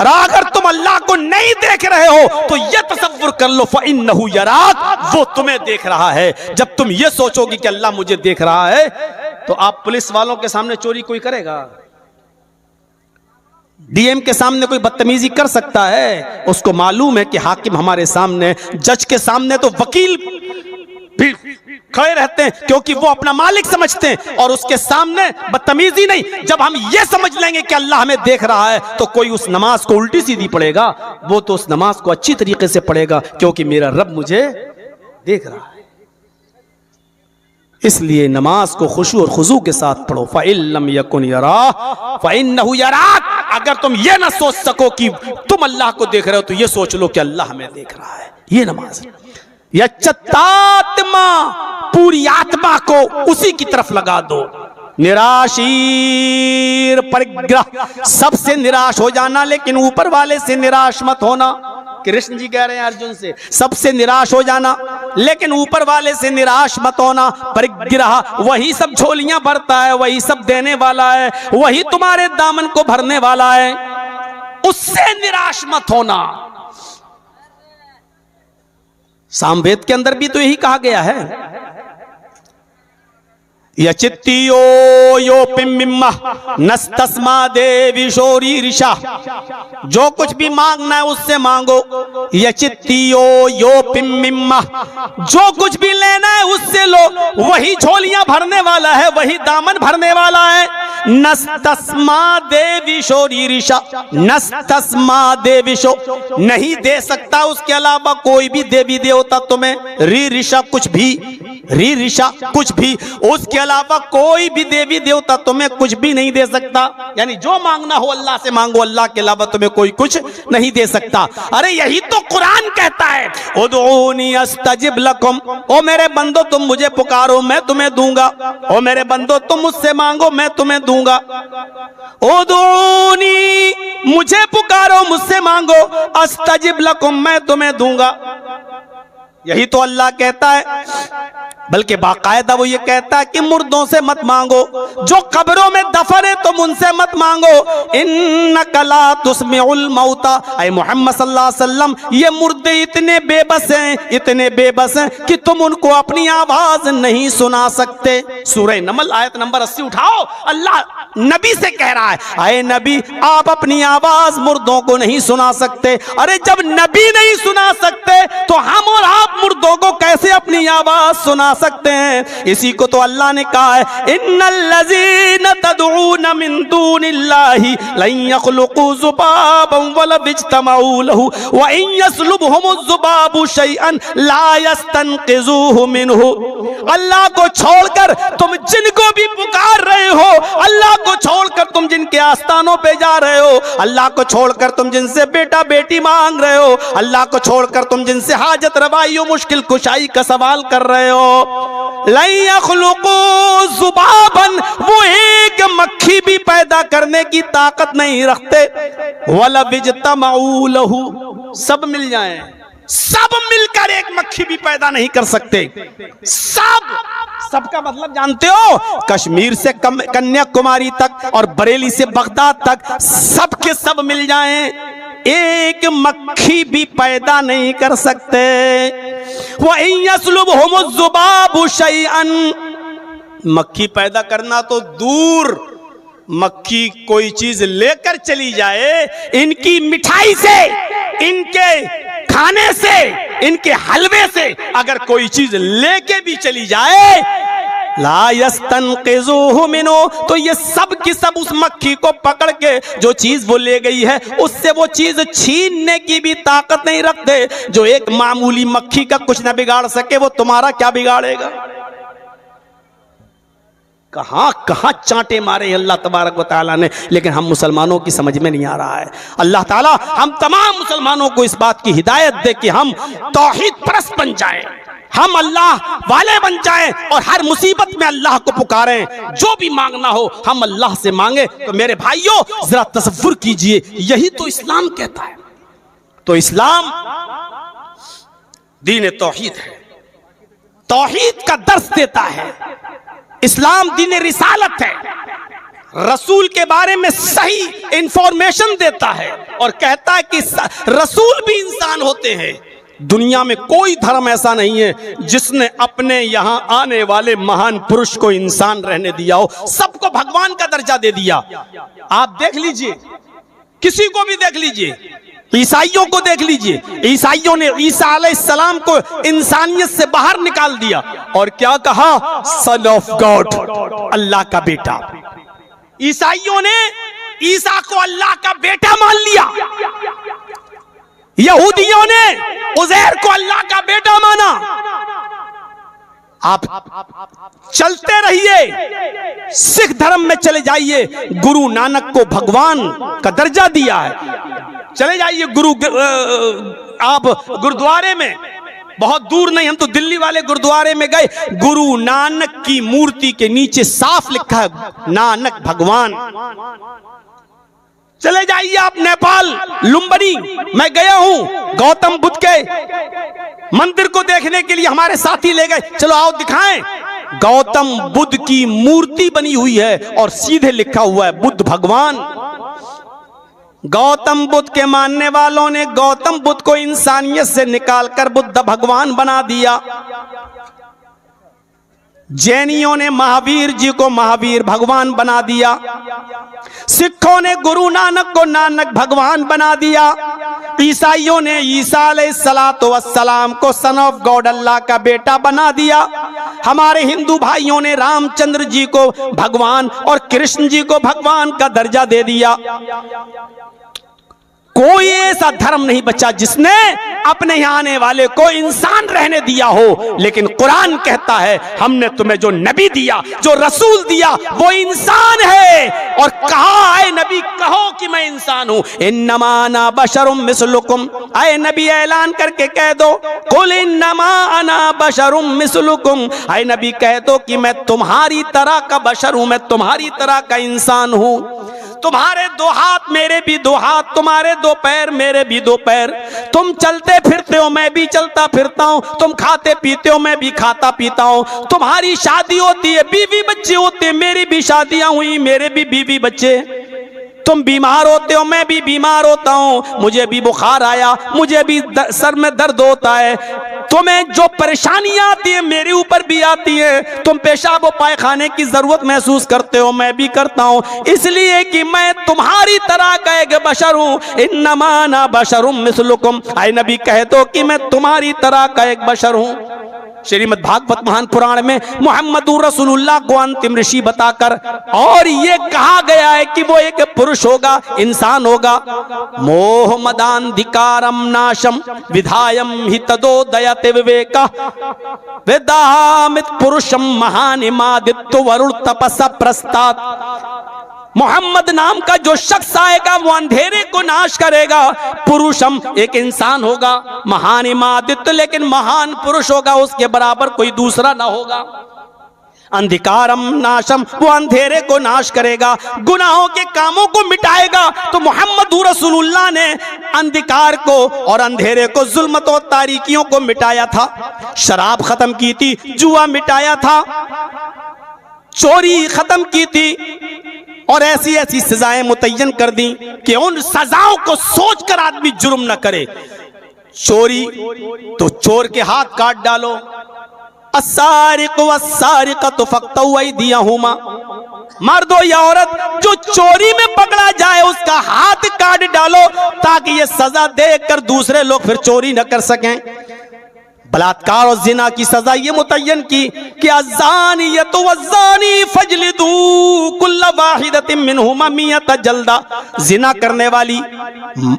अगर तुम अल्लाह को नहीं देख रहे हो तो यह तसव्वुर कर लो, फ़इन्नहु यराक, वो तुम्हें देख रहा है। जब तुम ये सोचोगे कि अल्लाह मुझे देख रहा है, तो आप पुलिस वालों के सामने चोरी कोई करेगा? डीएम के सामने कोई बदतमीजी कर सकता है? उसको मालूम है कि हाकिम हमारे सामने, जज के सामने तो वकील भी खड़े रहते हैं, क्योंकि वो अपना मालिक समझते हैं, और उसके सामने बदतमीजी नहीं। जब हम ये समझ लेंगे कि अल्लाह हमें देख रहा है, तो कोई उस नमाज को उल्टी सीधी पढ़ेगा, वो तो उस नमाज को अच्छी तरीके से पढ़ेगा, क्योंकि मेरा रब मुझे देख रहा है। इसलिए नमाज को खुशू और खुजू के साथ पढ़ो। फ़इल्लम यकुन यरा फ़इन्नहु यराक, अगर तुम ये ना सोच सको कि तुम अल्लाह को देख रहे हो, तो ये सोच लो कि अल्लाह हमें देख रहा है। ये नमाज है। यच्चत्तात्मा, पूरी आत्मा को उसी की तरफ लगा दो। निराशीर परिग्रह, सबसे निराश हो जाना, लेकिन ऊपर वाले से निराश मत होना। कृष्ण जी कह रहे हैं अर्जुन से, सबसे निराश हो जाना लेकिन ऊपर वाले से निराश मत होना। परिग्रह, वही सब झोलियां भरता है, वही सब देने वाला है, वही तुम्हारे दामन को भरने वाला है, उससे निराश मत होना। सामवेद के अंदर भी तो यही कहा गया है, यचित्तियो यो पिम्मिम्मा नस्तस्मा देवी शोरी ऋषा। जो कुछ भी मांगना है उससे मांगो। यचित्तियो यो पिम्मिम्मा, जो कुछ भी लेना है उससे लो, वही झोलियां भरने वाला है, वही दामन भरने वाला है। नस्तस्मा देवी शोरी ऋषा, नस्तस्मा देवीशो, नहीं दे सकता उसके अलावा कोई भी देवी देवता तुम्हें, री ऋषा कुछ भी, री ऋषा कुछ भी, उसके अलावा कोई भी देवी देवता तुम्हें कुछ भी नहीं दे सकता। यानी जो मांगना हो अल्लाह से मांगो, अल्लाह के अलावा तुम्हें कोई कुछ नहीं दे सकता। अरे यही तो कुरान कहता है, उदऊनी अस्तजिब लकुम, ओ मेरे बंदो तुम मुझे पुकारो मैं तुम्हें दूंगा, ओ मेरे बंदो तुम मुझसे मांगो मैं तुम्हें दूंगा। उदऊनी, मुझे पुकारो मुझसे मांगो, अस्तजिब लकुम, मैं तुम्हें दूंगा। यही तो अल्लाह कहता है, बल्कि बाकायदा वो ये कहता है कि मुर्दों से मत मांगो, जो कब्रों में दफन है तुम उनसे मत मांगो। इन्नका ला तुस्मिउल मौता, ऐ मोहम्मद सल्लल्लाहु अलैहि वसल्लम, ये मुर्दे इतने बेबस हैं, इतने बेबस हैं कि तुम उनको अपनी आवाज नहीं सुना सकते। सूरह नमल आयत नंबर 80 उठाओ, अल्लाह नबी से कह रहा है, ऐ नबी आप अपनी आवाज मुर्दों को नहीं सुना सकते। अरे जब नबी नहीं सुना सकते तो हम और आप मुर्दों को कैसे अपनी आवाज सुना सकते हैं? इसी को तो अल्लाह ने कहा है, इन्नल्लज़ीना तदऊना मिन दूनिल्लाहि लन यख्लुकू ज़ुबाबन वला इज्तमऊ लहु व इन यस्लुबहुमुज़्ज़ुबाबु शैअन ला यस्तनक़िज़ूहु मिनहु। अल्लाह को छोड़कर तुम जिनको भी पुकार रहे हो, अल्लाह को छोड़कर तुम जिनके आस्थानों पे जा रहे हो, अल्लाह को छोड़कर तुम जिनसे बेटा बेटी मांग रहे हो, अल्लाह को छोड़कर तुम जिनसे हाजत रवाई मुश्किल कुशाई का सवाल कर रहे हो, लन यख्लुकू ज़ुबाबन, वो एक मक्खी भी पैदा करने की ताकत नहीं रखते। वला इज्तमऊ लहु, सब मिल जाएं, सब मिलकर एक मक्खी भी पैदा नहीं कर सकते। सबका मतलब जानते हो? कश्मीर से कन्याकुमारी तक और बरेली से बगदाद तक सब के सब मिल जाएं, एक मक्खी भी पैदा नहीं कर सकते। व इन यस्लुबहुमुज़्ज़ुबाबु शैअन, मक्खी पैदा करना तो दूर, मक्खी कोई चीज लेकर चली जाए, इनकी मिठाई से, इनके खाने से, इनके हलवे से अगर कोई चीज लेके भी चली जाए, ला यस्तनक़िज़ूहु मिनहु, तो ये सब की सब उस मक्खी को पकड़ के जो चीज वो ले गई है उससे वो चीज छीनने की भी ताकत नहीं रखते। जो एक मामूली मक्खी का कुछ ना बिगाड़ सके वो तुम्हारा क्या बिगाड़ेगा? कहां कहां चांटे मारे अल्लाह तबारक व तआला ने, लेकिन हम मुसलमानों की समझ में नहीं आ रहा है। अल्लाह ताला हम तमाम मुसलमानों को इस बात की हिदायत दे कि हम तौहीद परस्त बन जाएं, हम अल्लाह वाले बन जाएं और हर मुसीबत में अल्लाह को पुकारें। जो भी मांगना हो हम अल्लाह से मांगे। तो मेरे भाइयों जरा तसव्वुर कीजिए, यही तो इस्लाम कहता है। तो इस्लाम दीन तौहीद है, तौहीद का दर्स देता है। इस्लाम दीन रिसालत है, रसूल के बारे में सही इंफॉर्मेशन देता है और कहता है कि रसूल भी इंसान होते हैं। दुनिया में कोई धर्म ऐसा नहीं है जिसने अपने यहां आने वाले महान पुरुष को इंसान रहने दिया हो, सबको भगवान का दर्जा दे दिया। आप देख लीजिए, किसी को भी देख लीजिए, ईसाइयों को देख लीजिए, ईसाइयों ने ईसा अलैहिस्सलाम को इंसानियत से बाहर निकाल दिया और क्या कहा? सन ऑफ गॉड, अल्लाह का बेटा। ईसाइयों ने ईसा को अल्लाह का बेटा मान लिया, यहूदियों ने उज़ैर को अल्लाह का बेटा माना। आप चलते रहिए, सिख धर्म में चले जाइए, गुरु नानक को भगवान का दर्जा दिया है। चले जाइए आप गुरुद्वारे में, बहुत दूर नहीं, हम तो दिल्ली वाले गुरुद्वारे में गए, गुरु नानक की मूर्ति के नीचे साफ लिखा है नानक भगवान। चले जाइए आप नेपाल लुम्बिनी, मैं गया हूं गौतम बुद्ध के मंदिर को देखने के लिए, हमारे साथी ले गए, चलो आओ दिखाएं। गौतम बुद्ध की मूर्ति बनी हुई है और सीधे लिखा हुआ है बुद्ध भगवान। गौतम बुद्ध के मानने वालों ने गौतम बुद्ध को इंसानियत से निकालकर बुद्ध भगवान बना दिया। जैनियों ने महावीर जी को महावीर भगवान बना दिया। सिखों ने गुरु नानक को नानक भगवान बना दिया। ईसाइयों ने ईसा अलैहिस्सलातु वस्सलाम को सन ऑफ गॉड, अल्लाह का बेटा बना दिया। हमारे हिंदू भाइयों ने रामचंद्र जी को भगवान और कृष्ण जी को भगवान का दर्जा दे दिया। कोई ऐसा धर्म नहीं बचा जिसने अपने यहां आने वाले को इंसान रहने दिया हो, लेकिन कुरान कहता है हमने तुम्हें जो नबी दिया, जो रसूल दिया, वो इंसान है। और कहा है नबी, कहो कि मैं इंसान हूं, इन्नमा अना बशरुम मिसलुकुम। आए नबी ऐलान करके कह दो, कुल इन्नमा अना बशरुम मिसलुकुम। आए नबी कह दो कि मैं तुम्हारी तरह का बशर हूं, मैं तुम्हारी तरह का इंसान हूं। तुम्हारे दो हाथ मेरे भी दो हाथ, तुम्हारे दो पैर मेरे भी दो पैर, तुम चलते फिरते हो मैं भी चलता फिरता हूं, तुम खाते पीते हो मैं भी खाता पीता हूं, तुम्हारी शादी होती है, बीवी बच्चे होते हैं, मेरी भी शादियां हुई, मेरे भी बीवी बच्चे, तुम बीमार होते हो मैं भी बीमार होता हूं, मुझे भी बुखार आया, मुझे भी सर में दर्द होता है, तुम्हें जो परेशानियां आती है मेरे ऊपर भी आती है, तुम पेशाब और पायखाने की जरूरत महसूस करते हो मैं भी करता हूं, इसलिए कि मैं तुम्हारी तरह का एक बशर हूं। इन्नमा अना बशरुम मिसलुकुम। आए नबी कह दो कि मैं तुम्हारी तरह का एक बशर हूं। श्रीमद् भागवत महान पुराण में मुहम्मदुर रसूलुल्लाह को अंतिम ऋषि बताकर और ये कहा गया है कि वो एक पुरुष होगा, इंसान होगा। मोह मदांधिकारम नाशम विधायम हि तदोदयते विवेका वेदामित पुरुषम महानिमादित्य वरुण तपसा प्रस्तात्। मोहम्मद नाम का जो शख्स आएगा वो अंधेरे को नाश करेगा। पुरुषम एक इंसान होगा, महान इमादित्य लेकिन महान पुरुष होगा, उसके बराबर कोई दूसरा ना होगा। अंधिकारम नाशम वो अंधेरे को नाश करेगा, गुनाहों के कामों को मिटाएगा। तो मोहम्मद रसूलुल्लाह ने अंधिकार को और अंधेरे को, जुल्मत और तारीकियों को मिटाया था। शराब खत्म की थी, जुआ मिटाया था, चोरी खत्म की थी और ऐसी ऐसी सजाएं मुतय्यन कर दी कि उन सजाओं को सोचकर आदमी जुर्म न करे। चोरी तो चोर के हाथ काट डालो, अस्सारिक़ु वस्सारिक़तु फ़क़्तऊ अयदियहुमा। मर्द हो या औरत जो चोरी में पकड़ा जाए उसका हाथ काट डालो ताकि ये सजा देखकर दूसरे लोग फिर चोरी न कर सकें। बलात्कार और जिना की सजा ये मुतय्यन की कि अज़्ज़ानियतु वज़्ज़ानी फजलिदू कुल्ल वाहिदतिन मिनहुमा मियत जल्दा। जिना करने वाली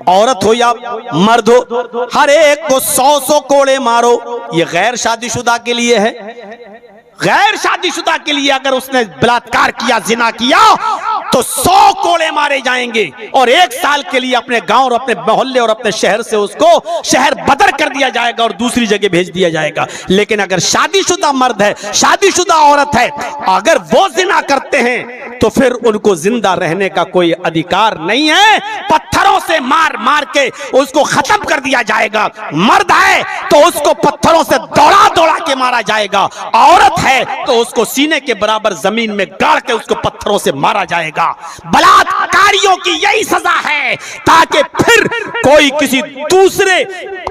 औरत हो या मर्द हो, हर एक को 100 कोड़े मारो। ये गैर शादीशुदा के लिए है। गैर शादीशुदा के लिए अगर उसने बलात्कार किया, जिना किया तो 100 कोड़े मारे जाएंगे और 1 साल के लिए अपने गांव और अपने मोहल्ले और अपने शहर से उसको शहर बदर कर दिया जाएगा और दूसरी जगह भेज दिया जाएगा। लेकिन अगर शादीशुदा मर्द है, शादीशुदा औरत है, अगर वो जिना करते हैं तो फिर उनको जिंदा रहने का कोई अधिकार नहीं है। पत्थरों से मार मार के उसको खत्म कर दिया जाएगा। मर्द है तो उसको पत्थरों से दौड़ा दौड़ा के मारा जाएगा, औरत है तो उसको सीने के बराबर जमीन में गाड़ के उसको पत्थरों से मारा जाएगा। बलात्कारियों की यही सजा है ताकि फिर कोई किसी दूसरे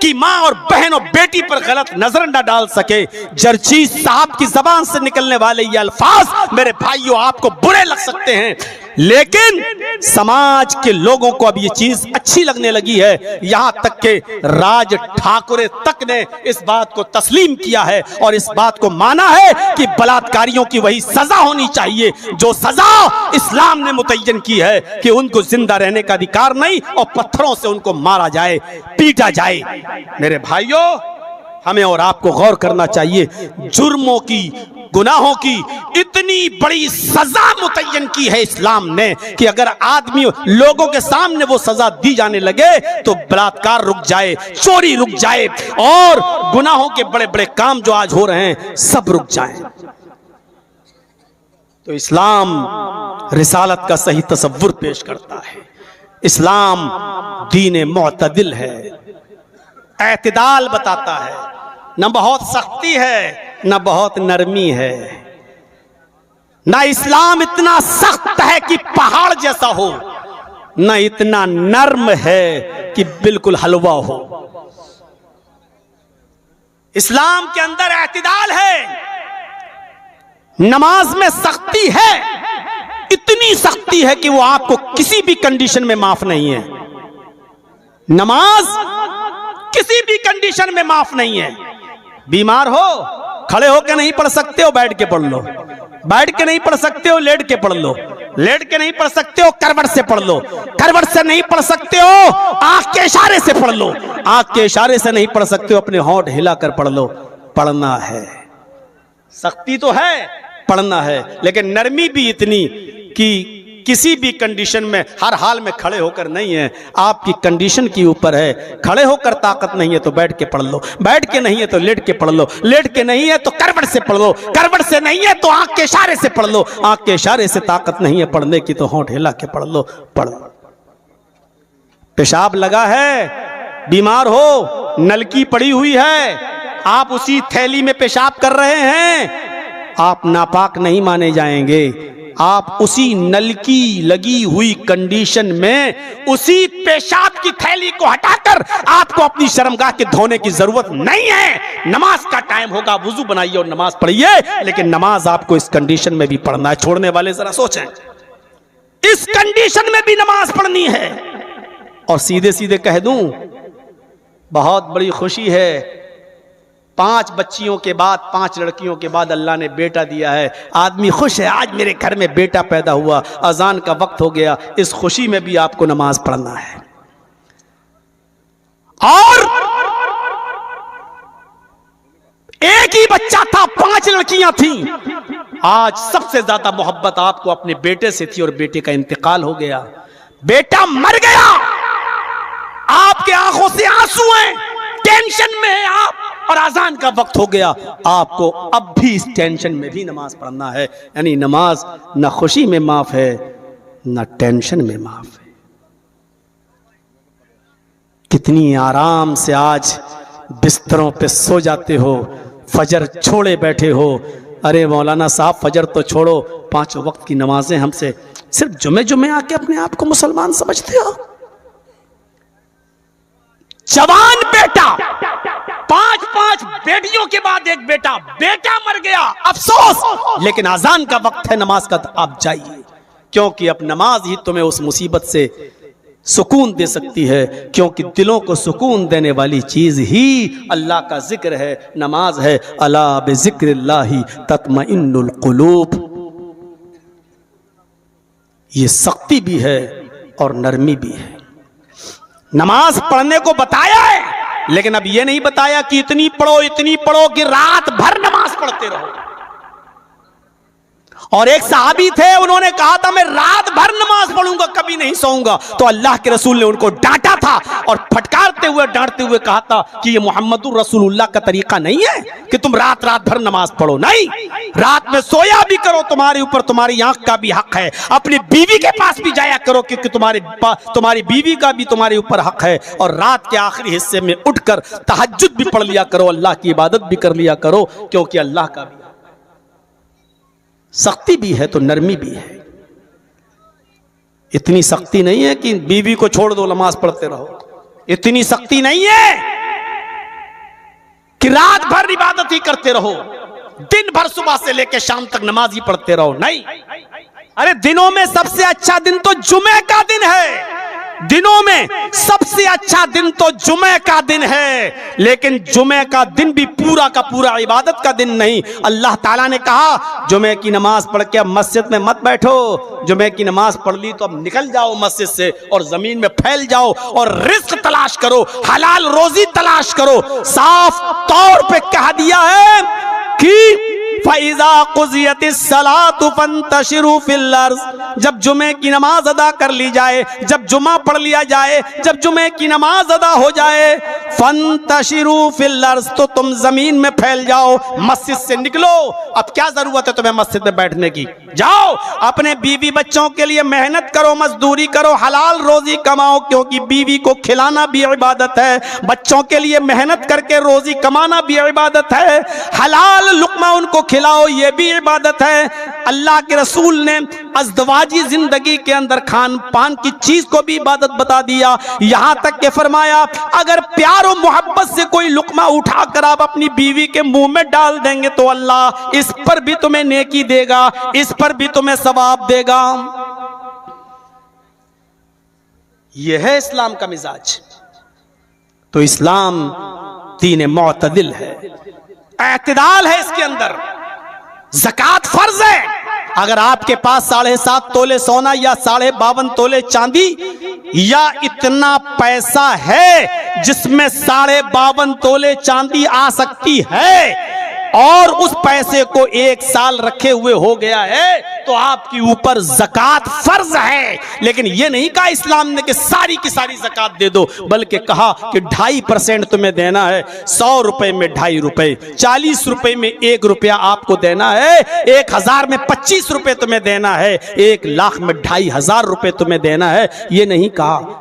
की मां और बहन और बेटी पर गलत नजर न डाल सके। जरचीज साहब की जबान से निकलने वाले ये अल्फाज मेरे भाइयों आपको बुरे लग सकते हैं, लेकिन समाज के लोगों को अब ये चीज अच्छी लगने लगी है। यहां तक के राज ठाकुरे तक ने इस बात को तस्लीम किया है और इस बात को माना है कि बलात्कारियों की वही सजा होनी चाहिए जो सजा इस्लाम ने मुतय्यन की है कि उनको जिंदा रहने का अधिकार नहीं और पत्थरों से उनको मारा जाए, पीटा जाए। मेरे भाइयों, हमें और आपको गौर करना चाहिए। जुर्मों की गुनाहों की इतनी बड़ी सजा मुतय्यन की है इस्लाम ने कि अगर आदमी लोगों के सामने वो सजा दी जाने लगे तो बलात्कार रुक जाए, चोरी रुक जाए और गुनाहों के बड़े बड़े काम जो आज हो रहे हैं सब रुक जाएं। तो इस्लाम रिसालत का सही तसव्वुर पेश करता है। इस्लाम दीन मुअतदिल है, एतदाल बताता है, न बहुत सख्ती है न बहुत नरमी है। ना इस्लाम इतना सख्त है कि पहाड़ जैसा हो, न इतना नर्म है कि बिल्कुल हलवा हो। इस्लाम के अंदर एतदाल है। नमाज में सख्ती है, इतनी सख्ती है कि वो आपको किसी भी कंडीशन में माफ नहीं है। नमाज किसी भी कंडीशन में माफ नहीं है। बीमार हो खड़े होकर नहीं पढ़ सकते हो, बैठ के पढ़ लो। बैठ के नहीं पढ़ सकते हो, लेट के पढ़ लो। लेट के नहीं पढ़ सकते हो, करवट से पढ़ लो। करवट से नहीं पढ़ सकते हो, आंख के इशारे से पढ़ लो। आंख के इशारे से नहीं पढ़ सकते हो, अपने होंठ हिलाकर पढ़ लो। पढ़ना है, सख्ती तो है, पढ़ना है, लेकिन नरमी भी इतनी कि किसी भी कंडीशन में हर हाल में खड़े होकर नहीं है, आपकी कंडीशन के ऊपर है। खड़े होकर ताकत नहीं है तो बैठ के पढ़ लो, बैठ के नहीं है तो लेट के पढ़ लो, लेट के नहीं है तो करवट से पढ़ लो, करवट से नहीं है तो आंख के इशारे से पढ़ लो, आंख के इशारे से ताकत नहीं है पढ़ने की तो होंठ हिला के पढ़ लो। पढ़ लो। पेशाब लगा है, बीमार हो, नलकी पड़ी हुई है, आप उसी थैली में पेशाब कर रहे हैं, आप नापाक नहीं माने जाएंगे। आप उसी नलकी लगी हुई कंडीशन में उसी पेशाब की थैली को हटाकर आपको अपनी शर्मगाह के धोने की जरूरत नहीं है। नमाज का टाइम होगा, वुजू बनाइए और नमाज पढ़िए, लेकिन नमाज आपको इस कंडीशन में भी पढ़ना है। छोड़ने वाले जरा सोचें, इस कंडीशन में भी नमाज पढ़नी है। और सीधे सीधे कह दूं, बहुत बड़ी खुशी है, 5 बच्चियों के बाद, 5 लड़कियों के बाद अल्लाह ने बेटा दिया है। आदमी खुश है, आज मेरे घर में बेटा पैदा हुआ, अजान का वक्त हो गया। इस खुशी में भी आपको नमाज पढ़ना है। और एक ही बच्चा था, 5 लड़कियां थीं। आज सबसे ज्यादा मोहब्बत आपको अपने बेटे से थी और बेटे का इंतकाल हो गया, बेटा मर गया, आपके आंखों से आंसू हैं, टेंशन में है आप, और अजान का वक्त हो गया। आपको अब भी इस टेंशन में भी नमाज पढ़ना है। यानी नमाज न खुशी में माफ है न टेंशन में माफ है। कितनी आराम से आज बिस्तरों पे सो जाते हो, फजर छोड़े बैठे हो। अरे मौलाना साहब, फजर तो छोड़ो, 5 वक्त की नमाजें हमसे, सिर्फ जुमे जुमे आके अपने आप को मुसलमान समझते हो। जवान बेटा, 5 बेटियों के बाद एक बेटा, बेटा मर गया, अफसोस, लेकिन अजान का वक्त है नमाज का, तो आप जाइए, क्योंकि अब नमाज ही तुम्हें उस मुसीबत से सुकून दे सकती है। क्योंकि दिलों को सुकून देने वाली चीज ही अल्लाह का जिक्र है, नमाज है। अला बिज़िक्रिल्लाहि तत्मइन्नुल कुलूब। ये सख्ती भी है और नरमी भी है। नमाज पढ़ने को बताया है, लेकिन अब यह नहीं बताया कि इतनी पढ़ो कि रात भर नमाज पढ़ते रहो। और एक सहाबी थे, उन्होंने कहा था मैं रात भर नमाज पढ़ूंगा, कभी नहीं सोऊंगा। तो अल्लाह के रसूल ने उनको डांटा था और फटकारते हुए डांटते हुए कहा था कि ये मोहम्मदुर रसूलुल्लाह का तरीका नहीं है कि तुम रात भर नमाज पढ़ो। नहीं, रात में सोया भी करो, तुम्हारे ऊपर तुम्हारी आंख का भी हक है। अपनी बीवी के पास भी जाया करो, क्योंकि तुम्हारी बीवी का भी तुम्हारे ऊपर हक है। और रात के आखिरी हिस्से में उठकर तहज्जुद भी पढ़ लिया करो, अल्लाह की इबादत भी कर लिया करो, क्योंकि अल्लाह का भी सख्ती भी है तो नरमी भी है। इतनी सख्ती नहीं है कि बीवी को छोड़ दो नमाज पढ़ते रहो, इतनी सख्ती नहीं है कि रात भर इबादत ही करते रहो, दिन भर सुबह से लेकर शाम तक नमाज ही पढ़ते रहो। नहीं, अरे दिनों में सबसे अच्छा दिन तो जुमे का दिन है। दिनों में सबसे अच्छा दिन तो जुमे का दिन है, लेकिन जुमे का दिन भी पूरा का पूरा इबादत का दिन नहीं। अल्लाह ताला ने कहा जुमे की नमाज पढ़ के अब मस्जिद में मत बैठो, जुमे की नमाज पढ़ ली तो अब निकल जाओ मस्जिद से और जमीन में फैल जाओ और रिज्क तलाश करो, हलाल रोजी तलाश करो। साफ तौर पे कह दिया है कि फइज़ा क़ुज़ियतिस सलातु फंतशिरू फिल अर्ज़, जब जुमे की नमाज अदा कर ली जाए, जब जुमा पढ़ लिया जाए, जब जुमे की नमाज अदा हो जाए, फंतशिरू फिल अर्ज़, तो तुम जमीन में फैल जाओ, मस्जिद से निकलो। अब क्या जरूरत है तुम्हें मस्जिद में बैठने की? जाओ अपने बीवी बच्चों के लिए मेहनत करो, मजदूरी करो, हलाल रोजी कमाओ, क्योंकि बीवी को खिलाना भी इबादत है, बच्चों के लिए मेहनत करके रोजी कमाना भी इबादत है, हलाल लुक्मा उनको खिलाओ ये भी इबादत है। अल्लाह के रसूल ने अज़दवाजी जिंदगी के अंदर खान पान की चीज को भी इबादत बता दिया, यहां तक के फरमाया अगर प्यार और मोहब्बत से कोई लुक्मा उठाकर आप अपनी बीवी के मुंह में डाल देंगे तो अल्लाह इस पर भी तुम्हें नेकी देगा, इस पर भी तुम्हें सवाब देगा। यह है इस्लाम का मिजाज। तो इस्लाम दीन मुअतदिल है, एतदाल है इसके अंदर। ज़कात फर्ज है। अगर आपके पास 7.5 तोले सोना या 52.5 तोले चांदी या इतना पैसा है जिसमें 52.5 तोले चांदी आ सकती है और उस पैसे को 1 साल रखे हुए हो गया है, तो आपके ऊपर ज़कात फर्ज है। लेकिन यह नहीं कहा इस्लाम ने कि सारी की सारी ज़कात दे दो, बल्कि कहा कि 2.5% तुम्हें देना है। 100 रुपए में 2.5 रुपए, 40 रुपए में 1 रुपया आपको देना है, 1000 में 25 रुपए तुम्हें देना है, 1 लाख में 2.5 हजार रुपए तुम्हें देना है। ये नहीं कहा।